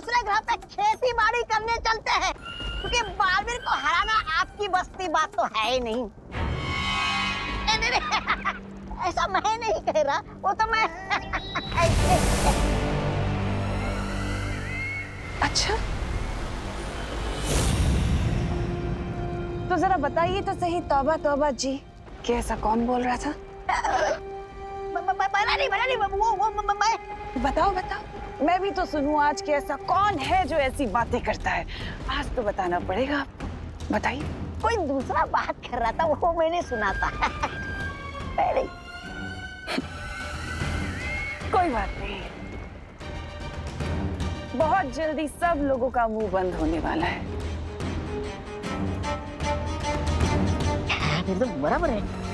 दूसरे ग्रह पे खेती बाड़ी करने चलते हैं, क्योंकि बालवीर को हराना आपकी बस की बात तो है ही नहीं। नहीं, नहीं, ऐसा मैं नहीं कह रहा, वो तो मैं अच्छा, तो जरा बताइए तो सही, तौबा तौबा जी, कि ऐसा कौन बोल रहा था? बना नहीं, वो मैं। बताओ बताओ, मैं भी तो सुनूं आज कि ऐसा कौन है जो ऐसी बातें करता है। आज तो बताना पड़ेगा आपको, बताइए। कोई दूसरा बात कर रहा था, वो मैंने सुना था। पहले कोई बात नहीं, बहुत जल्दी सब लोगों का मुंह बंद होने वाला है। फिर तो बराबर है।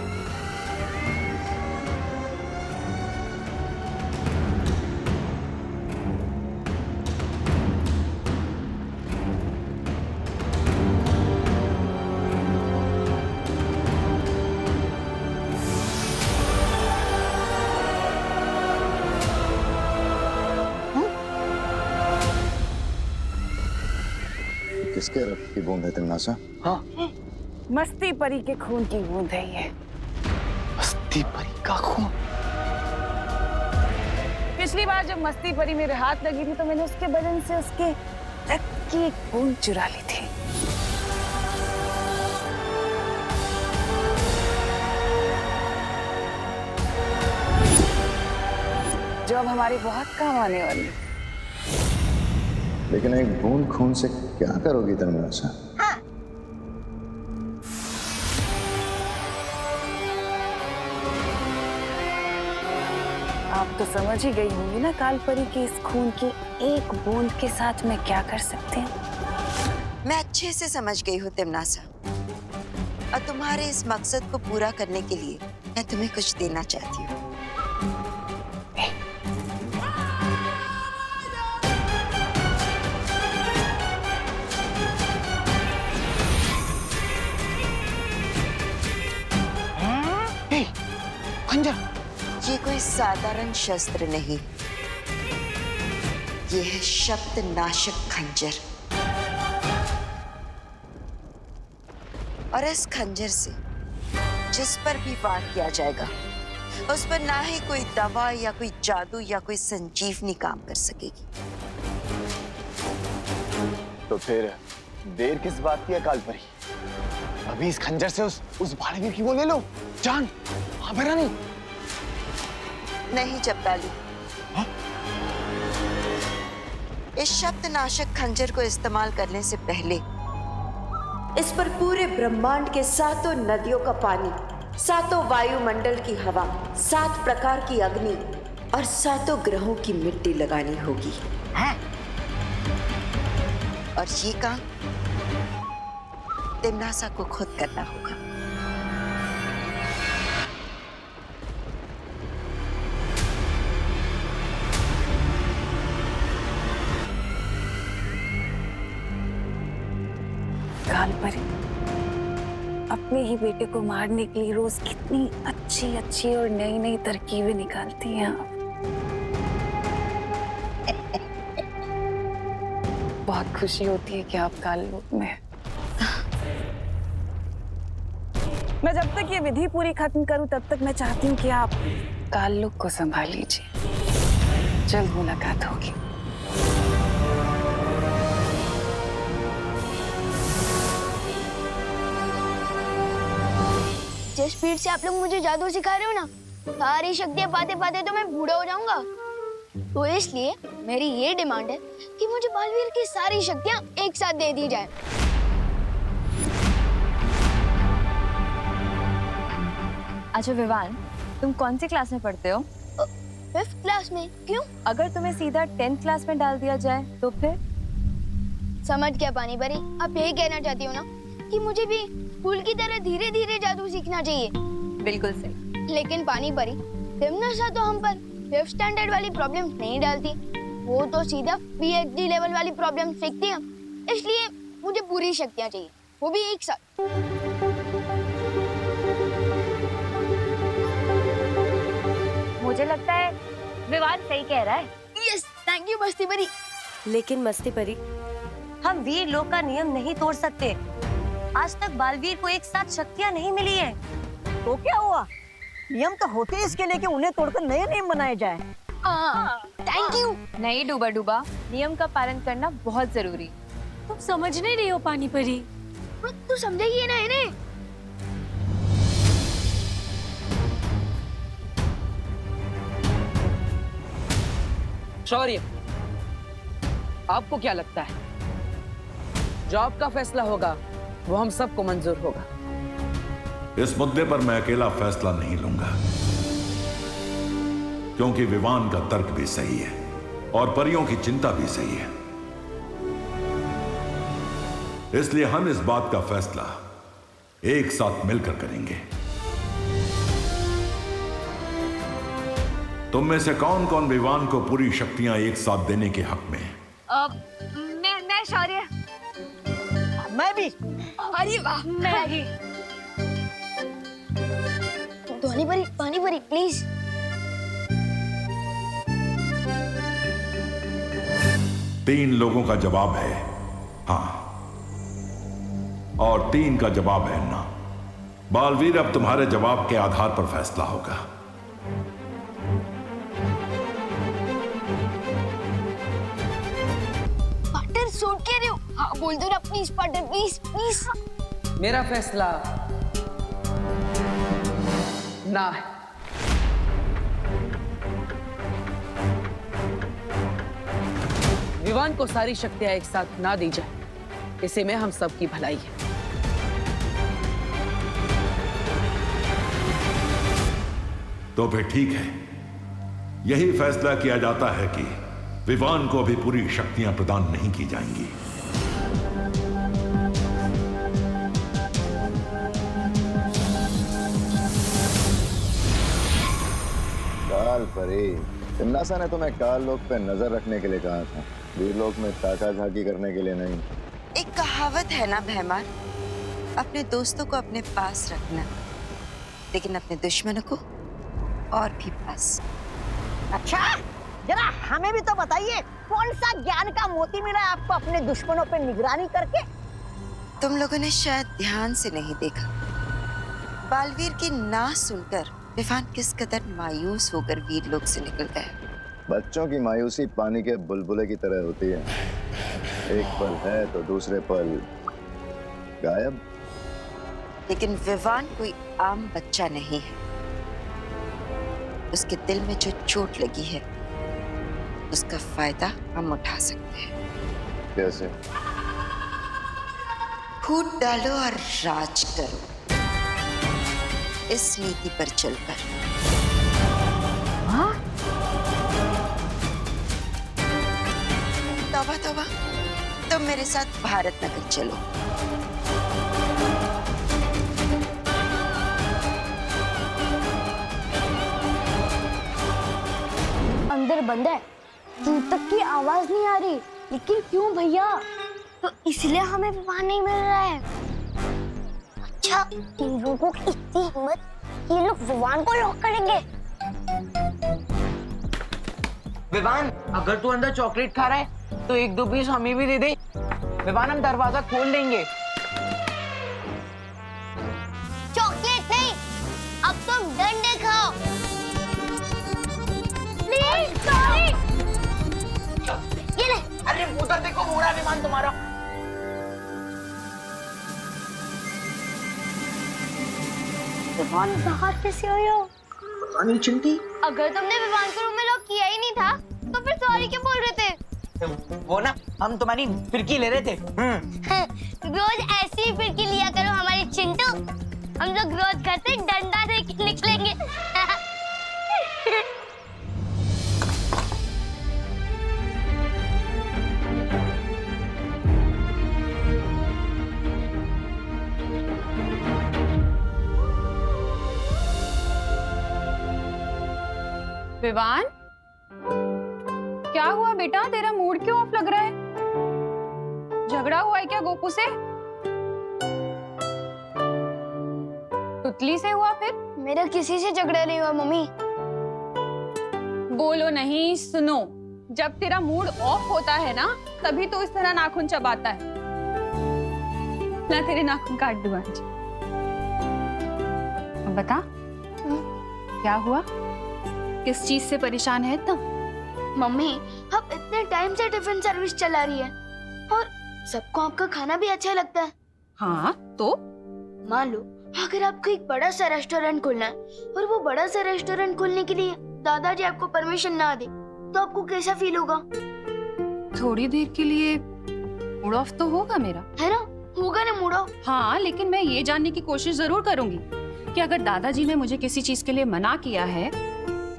किसके रक्त की बूंद है तिमनासा? हाँ, मस्ती परी के खून की बूंद है ये। मस्ती परी का खून? पिछली बार जब मस्ती परी मेरे हाथ लगी थी तो मैंने उसके बदन से उसके रक्त की एक बूंद चुरा ली थी। जो अब हमारे बहुत काम आने वाली है। लेकिन एक बूंद खून से क्या करोगी तिमनासा? हाँ। आप तो समझ ही गई होंगी ना कालपरी की इस खून की एक बूंद के साथ मैं क्या कर सकती हूँ। मैं अच्छे से समझ गई हूँ तिमनासा, और तुम्हारे इस मकसद को पूरा करने के लिए मैं तुम्हें कुछ देना चाहती हूँ। खंजर? ये कोई साधारण शस्त्र नहीं, ये है शब्द नाशक खंजर। और इस खंजर से जिस पर भी वार किया जाएगा, उस पर ना ही कोई दवा या कोई जादू या कोई संजीवनी काम कर सकेगी। तो फिर देर किस बात की है कालपरी? अभी इस खंजर से उस बालवीर की वो ले लो जान। हाँ भरा नहीं? नहीं जब्बाली, इस शब्द नाशक खंजर को इस्तेमाल करने से पहले इस पर पूरे ब्रह्मांड के 7 नदियों का पानी, 7 वायुमंडल की हवा, 7 प्रकार की अग्नि और 7 ग्रहों की मिट्टी लगानी होगी। हाँ? और ये काम तिमनासा को खुद करना होगा। कालपरी, अपने ही बेटे को मारने के लिए रोज कितनी अच्छी अच्छी और नई नई तरकीबें निकालती हैं आप। बहुत खुशी होती है कि आप काल रूप में हैं। मैं जब तक ये विधि पूरी खत्म करूं तब तक मैं चाहती हूँ कि आप काल लुक को संभाल लीजिए। जल्द मुलाकात होगी। जिस स्पीड से आप लोग मुझे जादू सिखा रहे हो ना, सारी शक्तियाँ पाते पाते तो मैं बूढ़ा हो जाऊंगा। तो इसलिए मेरी ये डिमांड है कि मुझे बालवीर की सारी शक्तियाँ एक साथ दे दी जाए। अच्छा विवान, तुम कौन सी क्लास में पढ़ते हो? 5th क्लास में। क्यों? अगर तुम्हें सीधा 10th क्लास में डाल दिया जाए तो फिर? समझ क्या पानी परी, आप यही कहना चाहती हो ना कि मुझे भी फूल की तरह धीरे धीरे जादू सीखना चाहिए? बिल्कुल सही। लेकिन पानी परी, तिमनासा तो हम पर 5th स्टैंडर्ड वाली प्रॉब्लम नहीं डालती, वो तो सीधा PhD लेवल वाली प्रॉब्लम सीखती है। इसलिए मुझे पूरी शक्तियाँ चाहिए, वो भी एक साथ। मुझे लगता है विवान सही कह रहा है। यस, थैंक यू मस्ती परी। लेकिन मस्ती परी, हम वीर लोक का नियम नहीं तोड़ सकते। आज तक बालवीर को एक साथ शक्तियाँ नहीं मिली है। तो क्या हुआ? नियम तो होते हैं इसके लिए कि उन्हें तोड़कर नए नियम बनाए जाए। Thank you. नहीं डूबा डूबा, नियम का पालन करना बहुत जरूरी। तुम समझ नहीं रही हो पानी परी। तू समझेगी ना इन्हें? शौर्य, आपको क्या लगता है जो आपका फैसला होगा वो हम सबको मंजूर होगा? इस मुद्दे पर मैं अकेला फैसला नहीं लूंगा, क्योंकि विवान का तर्क भी सही है और परियों की चिंता भी सही है। इसलिए हम इस बात का फैसला एक साथ मिलकर करेंगे। तुम में से कौन कौन विवान को पूरी शक्तियां एक साथ देने के हक में है? मैं शौर्य। मैं भी। अरे वाह, मैं भी। पानी परी प्लीज। तीन लोगों का जवाब है हाँ, और 3 का जवाब है ना। बालवीर, अब तुम्हारे जवाब के आधार पर फैसला होगा। पार्टनर सुन के रहे हो? हाँ बोल दो ना प्लीज पार्टनर, प्लीज प्लीज। मेरा फैसला ना है। विवान को सारी शक्तियां एक साथ ना दी जाए, इसी में हम सबकी भलाई है। तो फिर ठीक है, यही फैसला किया जाता है कि विवान को अभी पूरी शक्तियां प्रदान नहीं की जाएंगी। काल परी, तिन्नासा ने तुम्हें काल लोक पे नजर रखने के लिए कहा था, वीर लोक में ताका झाकी करने के लिए नहीं। एक कहावत है ना भैमान, अपने दोस्तों को अपने पास रखना, लेकिन अपने दुश्मनों को और भी पास। अच्छा, जरा हमें भी तो बताइए, कौन सा ज्ञान का मोती मिला आपको अपने दुश्मनों पे निगरानी करके? तुम लोगों ने शायद ध्यान से नहीं देखा, बालवीर की ना सुनकर विवान किस कदर मायूस होकर वीर लोक से निकल गया। बच्चों की मायूसी पानी के बुलबुले की तरह होती है, एक पल है तो दूसरे पल गायब। लेकिन विवान कोई आम बच्चा नहीं है, उसके दिल में जो चोट लगी है उसका फायदा हम उठा सकते हैं। कैसे? फूट डालो और राज करो, इस नीति पर चलकर। हाँ? तौबा तौबा, तुम मेरे साथ भारत नगर चलो। अंदर बंद है, दूर तक की आवाज नहीं आ रही, लेकिन क्यों भैया? तो इसलिए हमें विवान नहीं मिल रहा है। अच्छा, इन लोगों की इतनी हिम्मत, ये लोग विवान को लॉक करेंगे। विवान, अगर तू अंदर चॉकलेट खा रहा है तो 1-2 पीस हमें भी दे दे। विवान, हम दरवाजा खोल देंगे। चॉकलेट नहीं, अब तुम डंडे खाओ। Please sorry. ये ले। अरे उधर देखो, उड़ा विमान तुम्हारा। विवान बाहर कैसे आया? अनिल चिंटी, अगर तुमने विवान को रूम में लॉक किया ही नहीं था, तो फिर सॉरी क्यों बोल रहे थे? वो ना, हम तुम्हारी फिरकी ले रहे थे। रोज ऐसी ही फिरकी लिया करो हमारी चिंटू, हम लोग रोज घर से डंडा से निकलेंगे। विवान, क्या हुआ बेटा? तेरा मूड क्यों ऑफ लग रहा है? झगड़ा हुआ है क्या गोपू से? तुतली से हुआ फिर? मेरा किसी से झगड़ा नहीं हुआ मम्मी। बोलो नहीं, सुनो। जब तेरा मूड ऑफ होता है ना, तभी तो इस तरह नाखून चबाता है। ला तेरे नाखून काट दूं आज। अब बता, क्या हुआ? किस चीज से परेशान है इतना? मम्मी, आप इतने टाइम से टिफिन सर्विस चला रही है और सबको आपका खाना भी अच्छा लगता है। हाँ तो मान लो अगर आपको एक बड़ा सा रेस्टोरेंट खोलना है और वो बड़ा सा रेस्टोरेंट खोलने के लिए दादाजी आपको परमिशन ना दे, तो आपको कैसा फील होगा? थोड़ी देर के लिए मूड ऑफ तो होगा मेरा, है ना? होगा ना मूड ऑफ। हाँ, लेकिन मैं ये जानने की कोशिश जरूर करूंगी कि अगर दादाजी ने मुझे किसी चीज के लिए मना किया है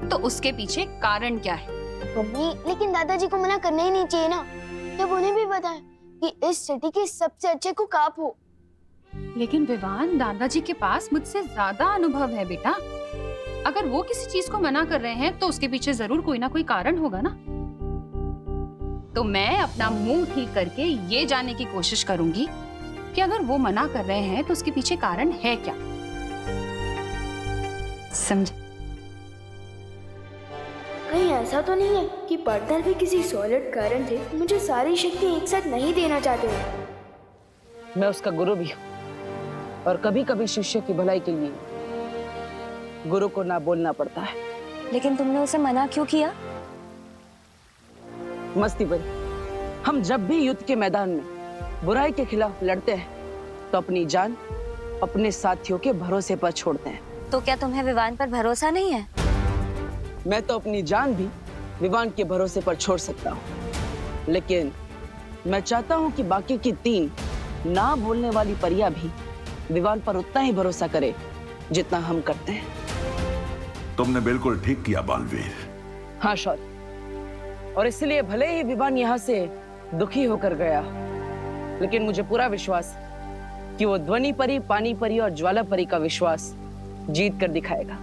तो उसके पीछे कारण क्या है। मम्मी, लेकिन दादाजी को मना करना ही नहीं चाहिए ना, जब उन्हें भी पता है कि इस सिटी के सबसे अच्छे कुक आप हो। लेकिन विवान, दादाजी के पास मुझसे ज्यादा अनुभव है बेटा। अगर वो किसी चीज को मना कर रहे हैं तो उसके पीछे जरूर कोई ना कोई कारण होगा ना। तो मैं अपना मुंह ठीक करके ये जानने की कोशिश करूंगी कि अगर वो मना कर रहे हैं तो उसके पीछे कारण है क्या। समझ? कहीं ऐसा तो नहीं है कि पार्टनर भी किसी सॉलिड कारण से मुझे सारी शक्ति एक साथ नहीं देना चाहते हो। मैं उसका गुरु भी हूँ और कभी कभी शिष्य की भलाई के लिए गुरु को ना बोलना पड़ता है। लेकिन तुमने उसे मना क्यों किया? मस्ती भरी, हम जब भी युद्ध के मैदान में बुराई के खिलाफ लड़ते हैं तो अपनी जान अपने साथियों के भरोसे पर छोड़ते हैं। तो क्या तुम्हें विवान पर भरोसा नहीं है? मैं तो अपनी जान भी विवान के भरोसे पर छोड़ सकता हूँ, लेकिन मैं चाहता हूँ कि बाकी की 3 ना बोलने वाली परियां भी विवान पर उतना ही भरोसा करे जितना हम करते हैं। तुमने बिल्कुल ठीक किया बालवीर। हाँ शौर्य, और इसलिए भले ही विवान यहाँ से दुखी होकर गया, लेकिन मुझे पूरा विश्वास है कि वो ध्वनि परी, पानी परी और ज्वाला परी का विश्वास जीत कर दिखाएगा।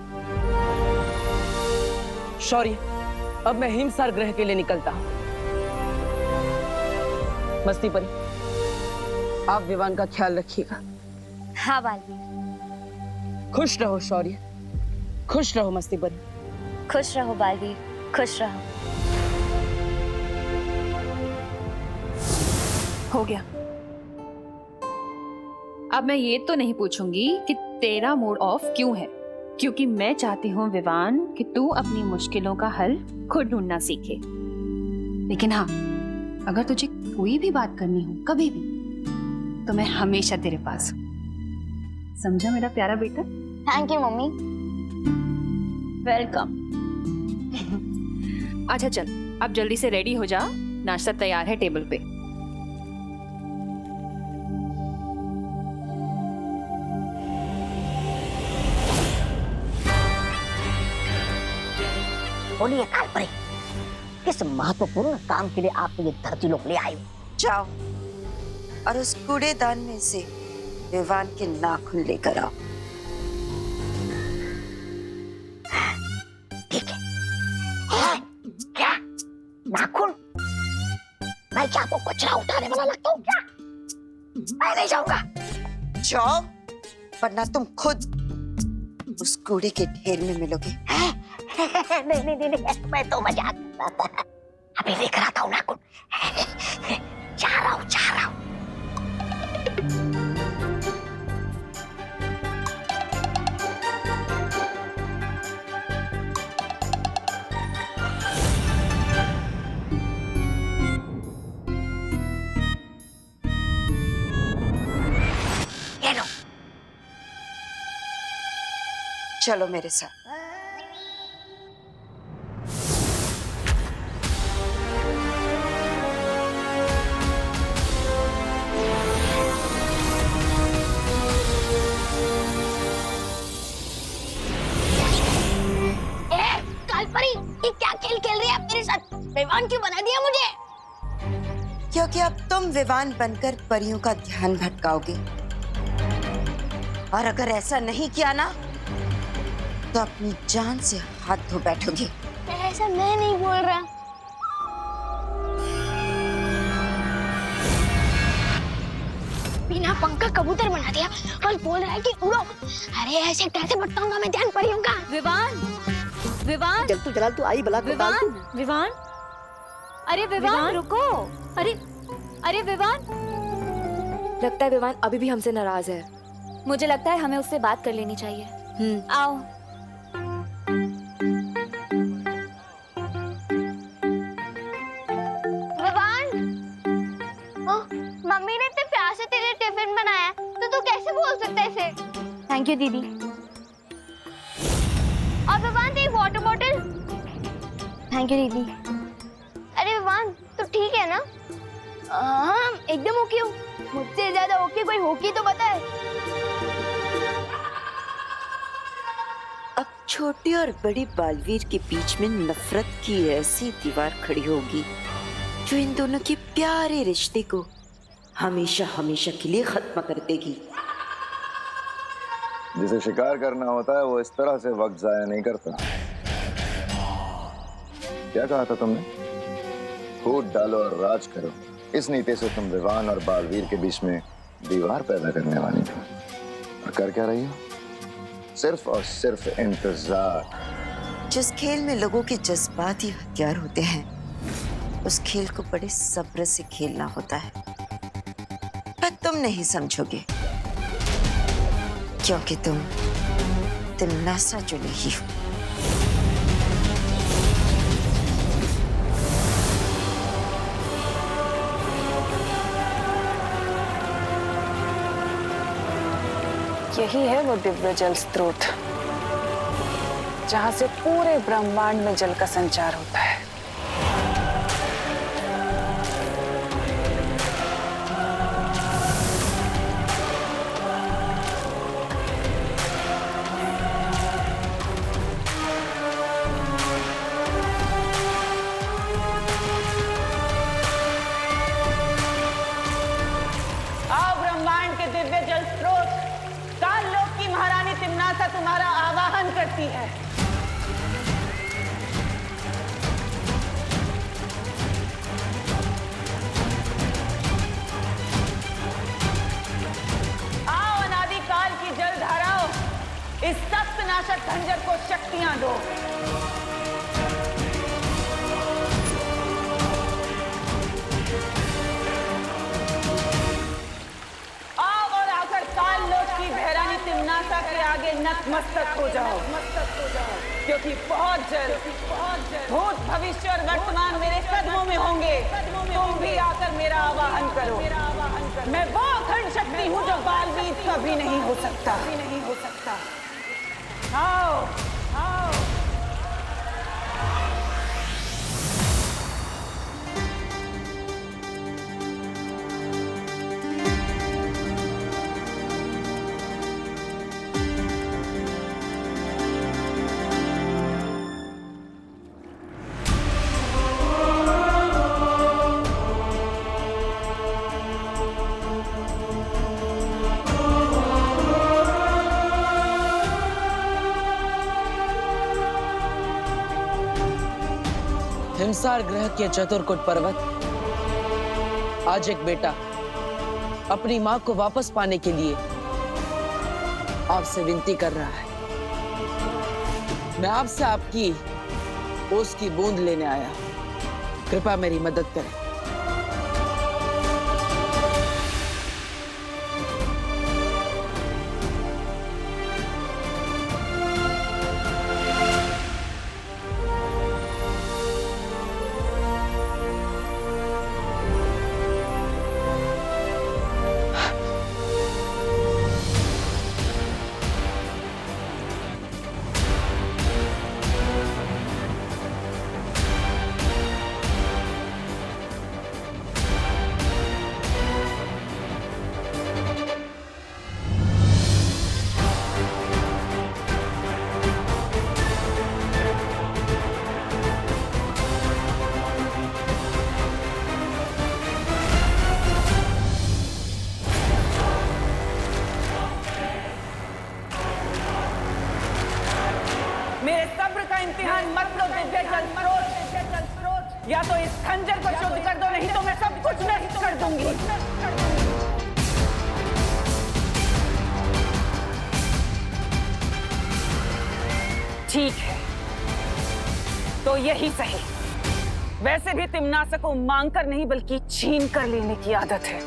शौर्य, अब मैं हिमसार ग्रह के लिए निकलता हूँ। मस्ती परी, आप विवान का ख्याल रखिएगा। हाँ बालवीर। खुश रहो शौर्य, खुश रहो मस्ती परी। खुश रहो बालवीर, खुश रहो। हो गया। अब मैं ये तो नहीं पूछूंगी कि तेरा मूड ऑफ क्यों है, क्योंकि मैं चाहती हूँ विवान कि तू अपनी मुश्किलों का हल खुद ढूंढना सीखे। लेकिन हाँ, अगर तुझे कोई भी बात करनी हो कभी भी, तो मैं हमेशा तेरे पास हूँ। समझा मेरा प्यारा बेटा? Thank you mummy. वेलकम। अच्छा चल, अब जल्दी से रेडी हो जा, नाश्ता तैयार है टेबल पे। बोलिए कालपरी, किस महत्वपूर्ण काम के लिए आप ये धरती लोग ले आए? जाओ और उस कूड़ेदान में से विवान के नाखून लेकर आओ। ठीक है। क्या नाखून? मैं क्या आपको कचरा उठाने वाला लगता हूँ क्या? मैं नहीं जाऊंगा। जाओ, वरना तुम खुद उस कूड़े के ढेर में मिलोगे। नहीं, मैं तो मजाक कर रहा था। अभी देख रहा था नाखून। जा रहा हूँ। ये लो। चलो मेरे साथ। ये क्या खेल खेल रही है आप मेरे साथ? विवान क्यों बना दिया मुझे? क्योंकि अब तुम विवान बनकर परियों का ध्यान भटकाओगे, और अगर ऐसा नहीं किया ना तो अपनी जान से हाथ धो बैठोगे। ऐसा मैं नहीं बोल रहा। बिना पंख का कबूतर बना दिया और बोल रहा है कि उड़ो। अरे ऐसे कैसे भटकाऊंगा मैं ध्यान परियों का? विवान, विवान, जल तू आई बला को डाल विवान, तू। विवान, अरे विवान रुको। अरे विवान, लगता है विवान अभी भी हमसे नाराज है। मुझे लगता है हमें उससे बात कर लेनी चाहिए। आओ। विवान, मम्मी ने इतने प्यार से तेरे टिफिन बनाया तो तू कैसे बोल सकता है इसे? थैंक यू दीदी। और विवान तेरी वाटर बॉटल। थैंक यू दीदी। अरे विवान तू ठीक है ना? हाँ एकदम ओके हूँ। मुझसे ज्यादा ओके कोई होगी तो बताए। अब छोटी और बड़ी बालवीर के बीच में नफरत की ऐसी दीवार खड़ी होगी जो इन दोनों के प्यारे रिश्ते को हमेशा हमेशा के लिए खत्म कर देगी। जिसे शिकार करना होता है वो इस तरह से वक्त जाया नहीं करता। क्या कहा था तुमने? फूट डालो और राज करो, इस नीति से तुम विवान और बालवीर के बीच में दीवार पैदा करने वाली थी। और कर क्या रही हो? सिर्फ और सिर्फ इंतजार। जिस खेल में लोगों के जज्बात ही हथियार होते हैं उस खेल को बड़े सब्र से खेलना होता है, पर तुम नहीं समझोगे क्योंकि तुम तिमनासा जो नहीं हो। यही है वो दिव्य जल स्रोत जहां से पूरे ब्रह्मांड में जल का संचार होता है। आओ ब्रह्मांड के दिव्य जल स्रोत, काल लोक की महारानी तिम्नासा तुम्हारा आवाहन करती है। आओ अनादिकाल की जल धाराओं, इस सख्त नाशक खंजर को शक्तियां दो। तिम्नासा के आगे नतमस्तक हो जाओ, क्योंकि बहुत जल्द भूत भविष्य और वर्तमान मेरे कदमों में होंगे। तुम भी आकर मेरा आवाहन करो। मैं वो अखंड शक्ति हूँ जो बालवीर कभी नहीं हो सकता। आओ आओ। हिमसार ग्रह के चतुर्कुट पर्वत आज एक बेटा अपनी मां को वापस पाने के लिए आपसे विनती कर रहा है। मैं आपसे आपकी ओस की बूंद लेने आया। कृपया मेरी मदद करें। मेरे सब्र का इम्तिहान मत लो दिव्य जल स्रोत। या तो इस खंजर को शुद्ध कर दो, नहीं तो मैं सब कुछ नष्ट कर दूंगी। ठीक है, तो यही सही। वैसे भी तिमनासा को मांग कर नहीं बल्कि छीन कर लेने की आदत है।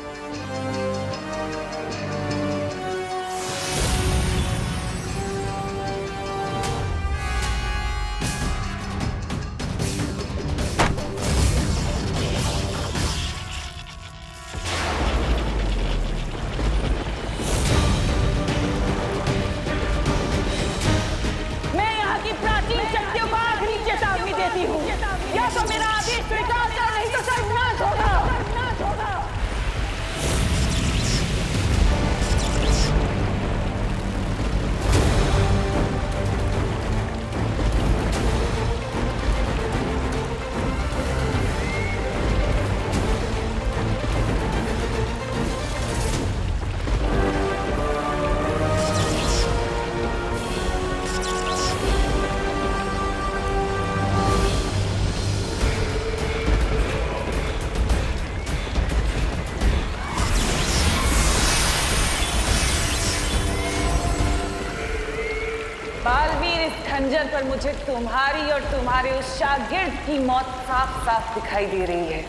या तो मेरा आदेश स्वीकार कर, नहीं तो सर्वनाश होगा। बालवीर, इस खंजर पर मुझे तुम्हारी और तुम्हारे उस शागिर्द की मौत साफ साफ दिखाई दे रही है।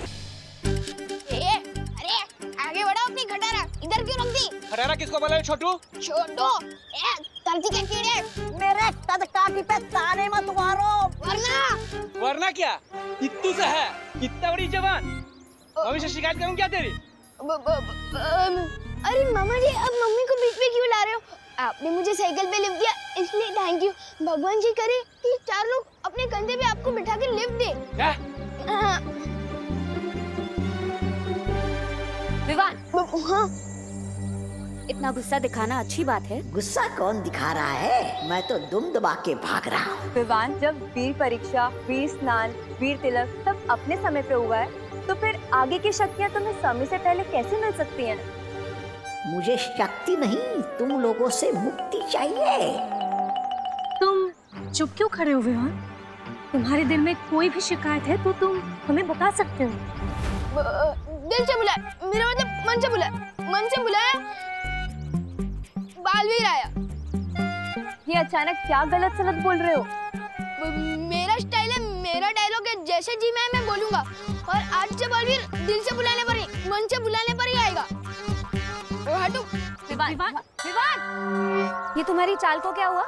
अरे आगे बढ़ो अपनी खटारा, इधर क्यों रख दी? खटारा किसको बोला है छोटू? छोटू, धरती के कीड़े मेरे कदकाठी पे ताने मत मारो, वरना क्या? इत्तू से है, इतना बड़ी जवान। भविष्य शिकायत करूं क्या तेरी? अरे मामा जी, अब मम्मी को बीच में क्यों ला रहे हो? आपने मुझे साइकिल पे लिफ्ट दिया, इसलिए थैंक यू। भगवान जी करे कि 4 लोग अपने कंधे पे आपको बिठा के लिफ्ट दे। क्या? विवान, हाँ। इतना गुस्सा दिखाना अच्छी बात है? गुस्सा कौन दिखा रहा है? मैं तो दुम दबा के भाग रहा हूँ। विवान, जब वीर परीक्षा, वीर स्नान, वीर तिलक सब अपने समय पे हुआ है, तो फिर आगे की शक्तियाँ तुम्हें समय से पहले कैसे मिल सकती हैं? मुझे शक्ति नहीं, तुम लोगों से मुक्ति चाहिए। तुम चुप क्यों खड़े हो विवान? तुम्हारे दिल में कोई भी शिकायत है तो तुम हमें बता सकते हो। दिल से बुलाया, मेरा मतलब मन से बुलाया। मन से बुलाया, बालवीर आया। ये अचानक क्या गलत सलत बोल रहे हो? मेरा स्टाइल है, मेरा डायलॉग है, जैसे जी मैं बोलूंगा। और आज से बालवीर दिल से बुलाने पर नहीं, मन से बुलाने पर ही आएगा। हटो। विवान, विवान, ये तुम्हारी चाल को क्या हुआ?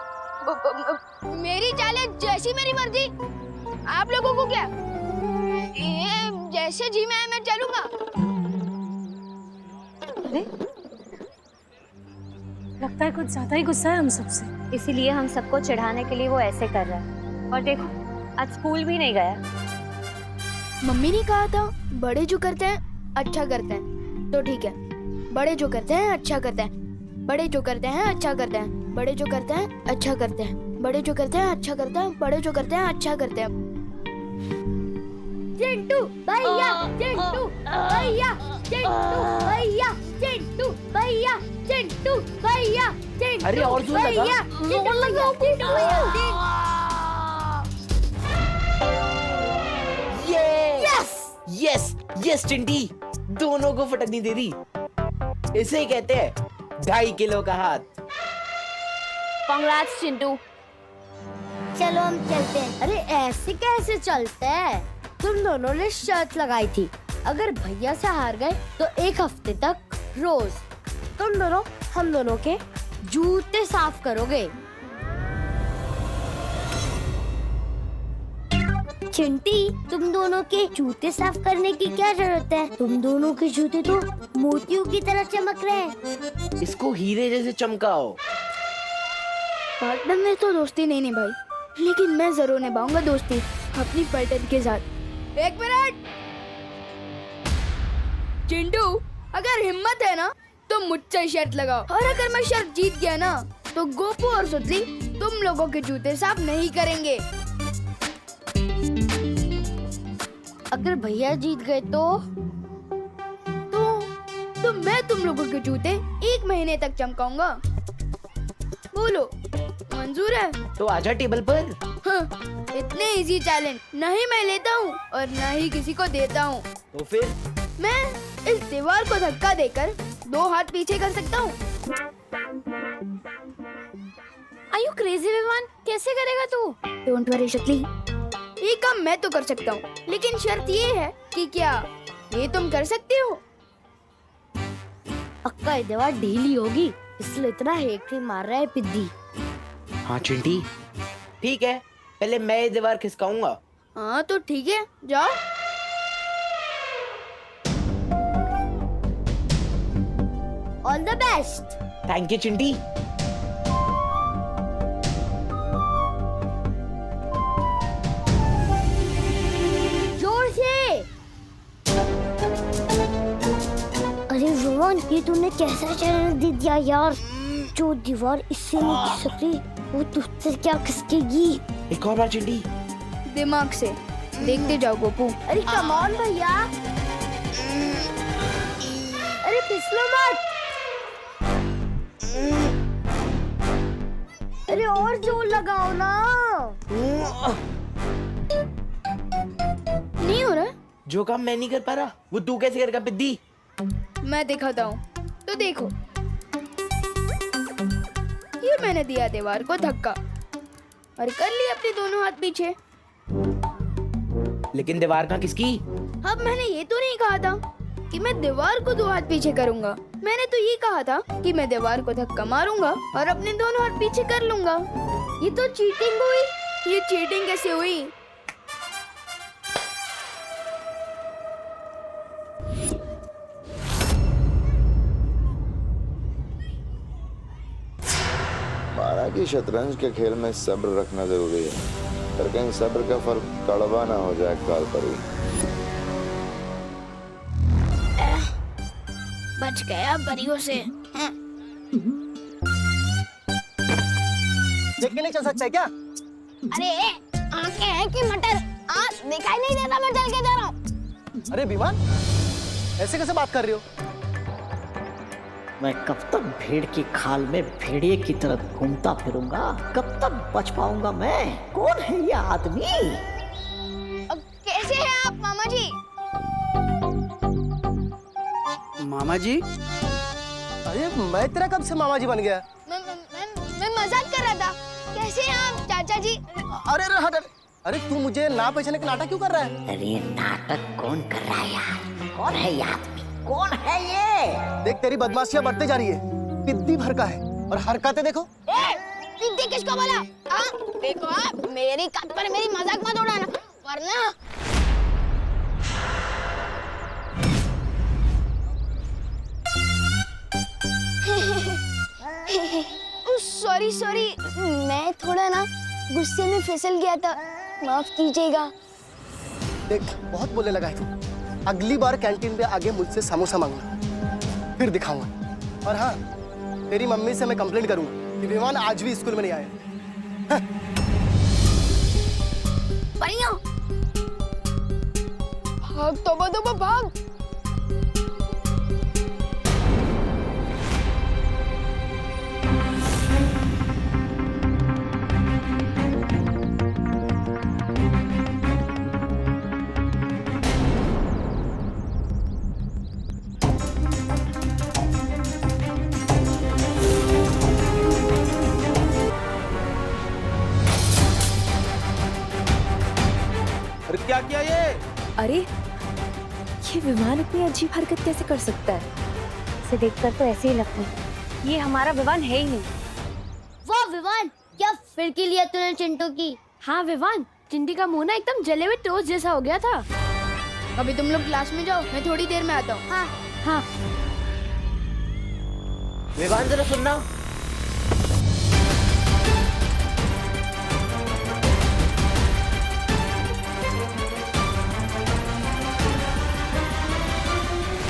मेरी चाल है जैसी मेरी मर्जी। आप लोगों को क्या? ये जैसे जी मैं चलूंगा। अरे, लगता है कुछ ज्यादा ही गुस्सा है हम सबसे, इसीलिए हम सबको चिढ़ाने के लिए वो ऐसे कर रहा है। और देखो, आज स्कूल भी नहीं गया। मम्मी ने कहा था बड़े जो करते हैं अच्छा करते हैं, तो ठीक है। बड़े जो करते हैं अच्छा करते हैं, बड़े जो करते हैं अच्छा करते हैं, बड़े जो करते हैं अच्छा करते हैं, बड़े जो करते हैं अच्छा करते हैं, बड़े जो करते हैं अच्छा करते हैं। चिंटू भैया, चिंटू भैया, चिंटू भैया, चिंटू भैया, चिंटू भैया, चिंटू। अरे और जोर लगा। यस यस यस चिंटी, दोनों को फटकनी दे दी। इसे ही कहते हैं 2.5 किलो का हाथ। कांग्रेट्स चिंटू। चलो हम चलते हैं। अरे ऐसे कैसे चलते हैं? तुम दोनों ने शर्त लगाई थी, अगर भैया से हार गए तो 1 हफ्ते तक रोज तुम दोनों हम दोनों के जूते साफ करोगे। चिंटी, तुम दोनों के जूते साफ करने की क्या जरूरत है? तुम दोनों के जूते तो मोतियों की तरह चमक रहे हैं। इसको हीरे जैसे चमकाओ। पार्टनर में तो दोस्ती नहीं निभाई, लेकिन मैं जरूर निभाऊंगा दोस्ती अपनी पार्टनर के साथ। 1 मिनट। चिंटू, अगर हिम्मत है ना तो मुझसे शर्त लगाओ, और अगर मैं शर्त जीत गया ना तो गोपू और सुतली तुम लोगों के जूते साफ नहीं करेंगे। अगर भैया जीत गए तो मैं तुम लोगों के जूते 1 महीने तक चमकाऊंगा। बोलो, मंजूर है? तो आजा टेबल पर। हाँ, इतने इजी चैलेंज नहीं मैं लेता हूँ और न ही किसी को देता हूँ। तो फिर मैं इस दीवार को धक्का देकर 2 हाथ पीछे कर सकता हूँ। Are you crazy Vivaan? कैसे करेगा तू? Don't worry शक्ली, ये काम मैं तो कर सकता हूँ, लेकिन शर्त ये है कि क्या ये तुम कर सकते हो? पक्का ये दीवार ढीली होगी, इसलिए इतना हेक्टी मार रहा है पिद्दी। हाँ चिंटी, ठीक है, पहले मैं ये दीवार खिसकाऊंगा। हाँ तो ठीक है, जाओ। All the best. Thank you Chinti. जोर से। अरे रोहन, ये तूने कैसा चैलेंज दे दिया यार? जो दीवार इससे नहीं खिसकती वो तुझसे क्या खिसकेगी? एक और बार चिंटी। दिमाग से देखते जाओ गोपू। अरे कम ऑन भैया, अरे फिसलो मत। अरे और जोर लगाओ ना। नहीं हो रहा? जो काम मैं नहीं कर पा रहा वो तू कैसे करेगा पिद्दी? मैं दिखाता हूँ, तो देखो। ये मैंने दिया दीवार को धक्का और कर ली अपने दोनों हाथ पीछे। लेकिन दीवार कहाँ किसकी? अब मैंने ये तो नहीं कहा था कि मैं दीवार को 2 हाथ पीछे करूंगा। मैंने तो ये कहा था कि मैं दीवार को धक्का मारूंगा और अपने दोनों हाथ पीछे कर लूंगा। ये तो चीटिंग हुई। ये चीटिंग कैसे हुई? माना कि शतरंज के खेल में सब्र रखना जरूरी है, पर कहीं सब्र का फल कड़वा ना हो जाए काल पर ही। बच गया परियों से। देख के नहीं चल सकता है क्या? अरे आंखें हैं कि मटर? दिखाई नहीं देता मैं चल के जा रहा हूँ। अरे विमान, ऐसे कैसे बात कर रही हो? मैं कब तक भेड़ की खाल में भेड़िए की तरह घूमता फिरूंगा? कब तक बच पाऊंगा मैं? कौन है ये आदमी? कैसे हैं आप मामा जी? मामा जी? अरे मैं तेरा कब से मामा जी बन गया? मैं मजाक कर रहा था। कैसे हैं आप चाचा जी? अरे हट। अरे तू मुझे ना पहचाने का नाटक क्यों कर रहा है? अरे नाटक कौन कर रहा है यार? कौन है ये आदमी? कौन है ये? देख तेरी बदमाशियां बढ़ते जा रही है। पिद्दी भर का है और हरकतें देखो। पिद्दी किसको बोला? देखो आप मेरी कद पर मेरी मजाक मत उड़ाना, वरना। सॉरी, मैं थोड़ा ना गुस्से में फिसल गया था, माफ कीजिएगा। देख बहुत बोलने लगा है तू। अगली बार कैंटीन पे आगे मुझसे समोसा मांगना, फिर दिखाऊंगा। और हाँ, तेरी मम्मी से मैं कंप्लेंट करूंगा कि विमान आज भी स्कूल में नहीं आया। परियों, भाग तोबा भाग। क्या किया ये? अरे ये विमान इतनी अजीब हरकत कैसे कर सकता है? इसे देखकर तो ऐसे ही लगता है ये हमारा विमान है ही नहीं। वाह विवान, क्या फिरकी लिया तूने चिंटू की? हाँ विवान, चिंटी का मुंह ना एकदम जले हुए टोस्ट जैसा हो गया था। अभी तुम लोग क्लास में जाओ, मैं थोड़ी देर में आता हूँ। हाँ। विवान जरा सुनना।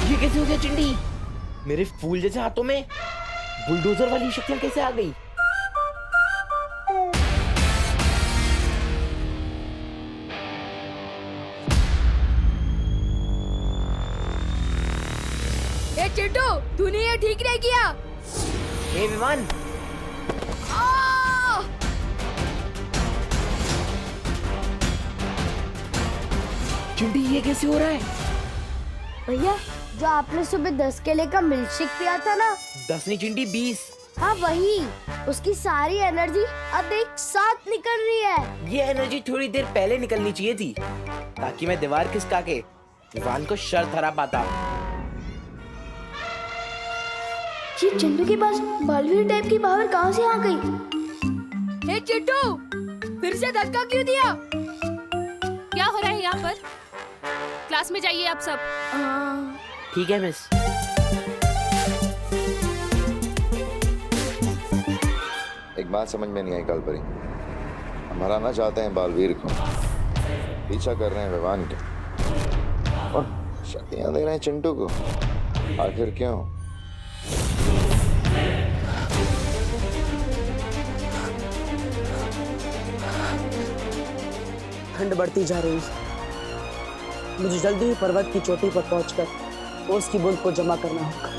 ये कैसे हो गया चिंटी? मेरे फूल जैसे हाथों में बुलडोजर वाली शक्तियां कैसे आ गई? ए चिंटू, तूने ये ठीक नहीं किया। हे विमान, चिंटी ये कैसे हो रहा है? भैया, जो आपने सुबह 10 केले का मिल्कशेक पिया था ना? 10 नहीं चिंटी, 20। हाँ वही, उसकी सारी एनर्जी अब एक साथ निकल रही है। ये एनर्जी थोड़ी देर पहले निकलनी चाहिए थी, ताकि मैं दीवार खिसका के विवान को शर्त हरा पाता। ये चिंटू के पास बालवीर टाइप की पावर कहाँ से आ गई? हे चिंटू, फिर से धक्का क्यों दिया? क्या हो रहा है यहाँ पर? क्लास में जाइए आप सब। ठीक है मिस। एक बात समझ में नहीं आई कालपरी, हम हराना चाहते हैं बालवीर को, पीछा कर रहे हैं विवान के, और शक्तियां दे रहे हैं चिंटू को। आखिर क्यों? ठंड बढ़ती जा रही है। मुझे जल्दी ही पर्वत की चोटी पर पहुंचकर ओस की बूंद को जमा करना होगा।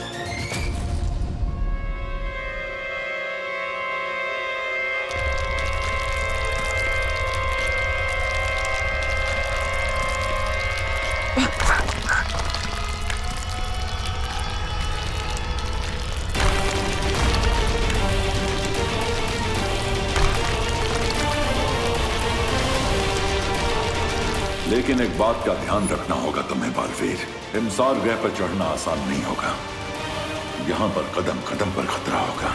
लेकिन एक बात का ध्यान रखना होगा तुम्हें बालवीर, हिमसार ग्रह पर चढ़ना आसान नहीं होगा। यहाँ पर कदम कदम पर खतरा होगा।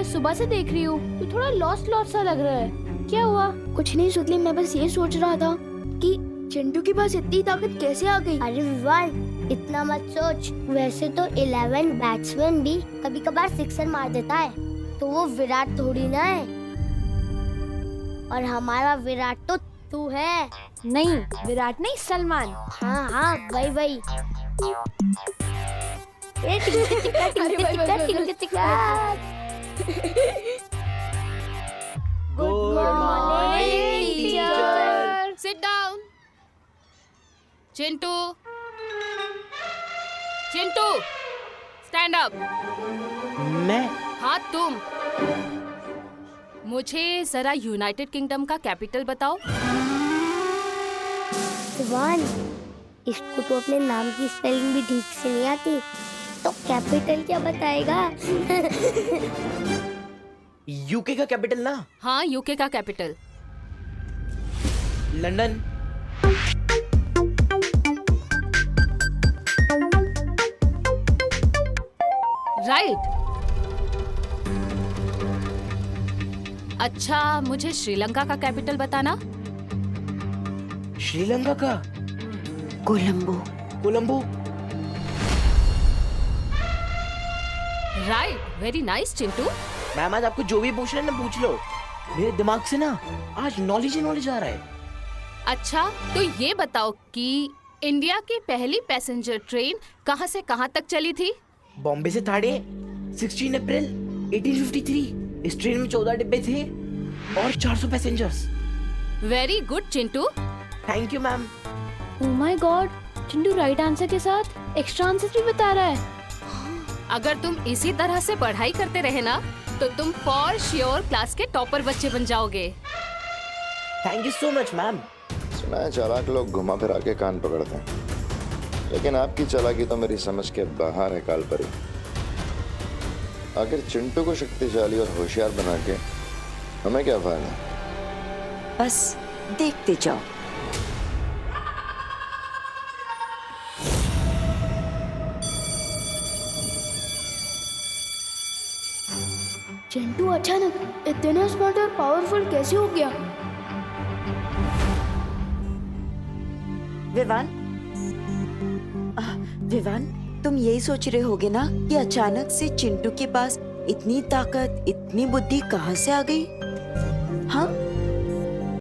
सुबह से देख रही हूँ, तू थोड़ा लॉस्ट लॉस्ट सा लग रहा है। क्या हुआ? कुछ नहीं सुतली, मैं बस ये सोच रहा था कि चिंटू के पास इतनी ताकत कैसे आ गई। अरे विवान, इतना मत सोच। वैसे तो 11 बैट्समैन भी कभी कभार सिक्सर मार देता है, तो वो विराट थोड़ी ना है। और हमारा विराट तो तू है। नहीं, विराट नहीं, सलमान। हाँ हाँ, वही वही। Good morning, teacher. Sit down. Chintu, Chintu, stand up. मैं? हाँ तुम। मुझे जरा यूनाइटेड किंगडम का कैपिटल बताओ। विवान, इसको तो अपने नाम की स्पेलिंग भी ठीक से नहीं आती, तो कैपिटल क्या बताएगा? यूके का कैपिटल ना? हाँ, यूके का कैपिटल। लंदन। राइट। अच्छा, मुझे श्रीलंका का कैपिटल बताना। श्रीलंका का? Colombo. Colombo. Right, very nice Chintu. Ma'am, आज आपको जो भी पूछना है ना पूछ लो, मेरे दिमाग से ना आज नॉलेज ही नॉलेज आ रहा है। अच्छा, तो ये बताओ कि इंडिया की पहली पैसेंजर ट्रेन कहाँ से कहाँ तक चली थी? बॉम्बे से थाड़े 16 अप्रैल 1853। इस ट्रेन में 14 डिब्बे थे और 400 passengers. Very good Chintu. Thank you ma'am. Oh my God, Chintu right answer के साथ एक्स्ट्रा आंसर भी बता रहा है। अगर तुम इसी तरह से पढ़ाई करते रहे ना, तो तुम फॉर श्योर क्लास के टॉपर बच्चे बन जाओगे। Thank you so much ma'am. सुना है चालाक लोग घुमा फिरा के कान पकड़ते हैं, लेकिन आपकी चालाकी तो मेरी समझ के बाहर है कालपरी। आखिर चिंटू को शक्तिशाली और होशियार बना के हमें क्या फायदा? बस देखते जाओ। चिंटू अचानक इतना स्मार्ट और पावरफुल कैसे हो गया? विवान, विवान, तुम यही सोच रहे होगे ना कि अचानक से चिंटू के पास इतनी ताकत, इतनी बुद्धि कहाँ से आ गई? हाँ,